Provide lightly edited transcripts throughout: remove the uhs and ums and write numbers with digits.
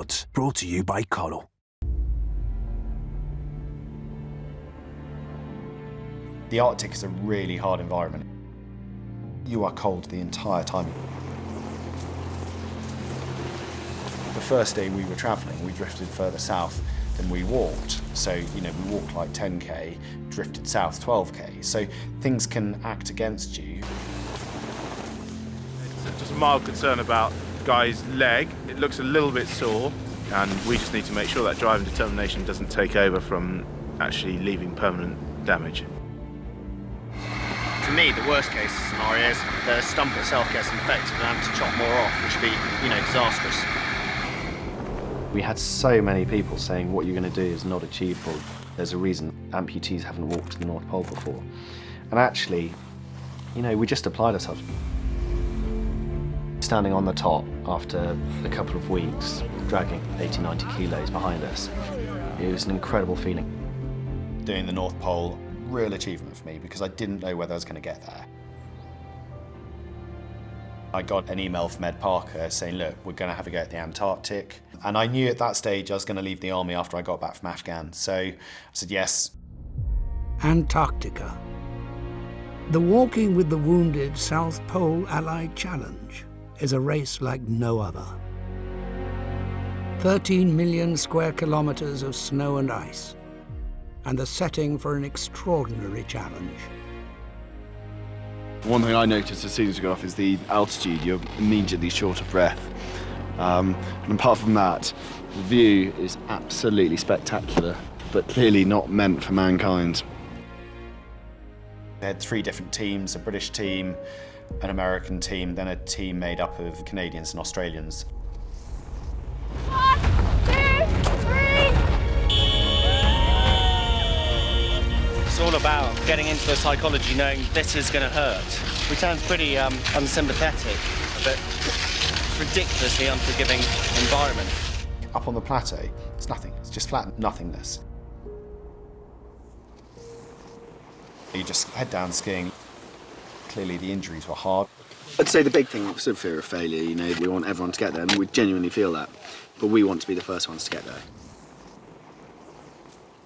Odds, brought to you by Coral. The Arctic is a really hard environment. You are cold the entire time. The first day we were travelling, we drifted further south than we walked. So, we walked like 10k, drifted south 12k. So things can act against you. It's just a mild concern about the guy's leg. It looks a little bit sore, and we just need to make sure that drive and determination doesn't take over from actually leaving permanent damage. For me, the worst case scenario is the stump itself gets infected and have to chop more off, which would be, disastrous. We had so many people saying what you're going to do is not achievable. There's a reason amputees haven't walked to the North Pole before. And actually, we just applied ourselves. Standing on the top after a couple of weeks, dragging 80, 90 kilos behind us, it was an incredible feeling. Doing the North Pole, real achievement for me because I didn't know whether I was going to get there. I got an email from Ed Parker saying, look, we're going to have a go at the Antarctic. And I knew at that stage I was going to leave the army after I got back from Afghan. So I said yes. Antarctica. The Walking with the Wounded South Pole Allied Challenge is a race like no other. 13 million square kilometres of snow and ice, and the setting for an extraordinary challenge. One thing I noticed as soon as we got off is the altitude. You're immediately short of breath. And apart from that, the view is absolutely spectacular, but clearly not meant for mankind. They had 3 different teams, a British team, an American team, then a team made up of Canadians and Australians. 1, 2, 3! It's all about getting into the psychology, knowing this is going to hurt. We sound pretty unsympathetic, but ridiculously unforgiving environment. Up on the plateau, it's nothing. It's just flat nothingness. You just head down skiing. Clearly the injuries were hard. I'd say the big thing was sort of fear of failure. We want everyone to get there, and we genuinely feel that. But we want to be the first ones to get there.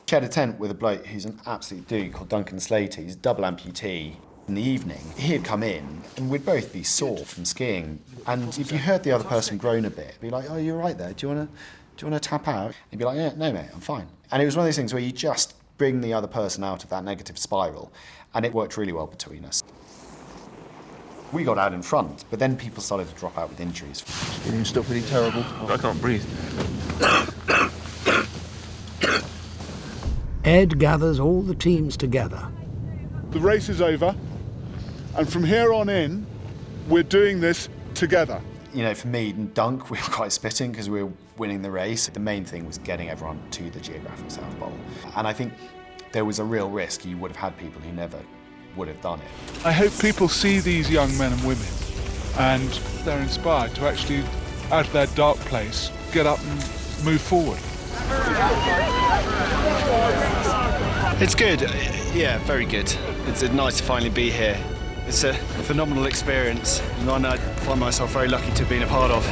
Shared a tent with a bloke who's an absolute dude called Duncan Slater. He's a double amputee. In the evening, he'd come in and we'd both be sore from skiing. And if you heard the other person groan a bit, it'd be like, oh, you're right there. Do you want to tap out? He'd be like, yeah, no, mate, I'm fine. And it was one of those things where you just bring the other person out of that negative spiral. And it worked really well between us. We got out in front, but then people started to drop out with injuries. Feeling still pretty terrible. I can't breathe. Ed gathers all the teams together. The race is over, and from here on in, we're doing this together. For me and Dunk, we were quite spitting because we were winning the race. The main thing was getting everyone to the geographic South Pole. And I think there was a real risk you would have had people who never would have done it. I hope people see these young men and women, and they're inspired to actually, out of their dark place, get up and move forward. It's good, yeah, very good. It's nice to finally be here. It's a phenomenal experience, and one I find myself very lucky to have been a part of.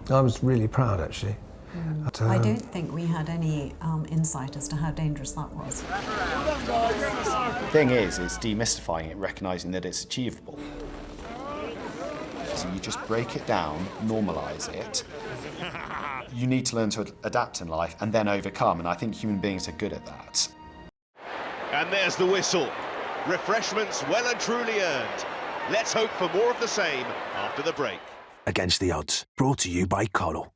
I was really proud, actually. I don't think we had any insight as to how dangerous that was. The thing is demystifying it, recognising that it's achievable. So you just break it down, normalise it. You need to learn to adapt in life and then overcome, and I think human beings are good at that. And there's the whistle. Refreshments well and truly earned. Let's hope for more of the same after the break. Against the Odds, brought to you by Coral.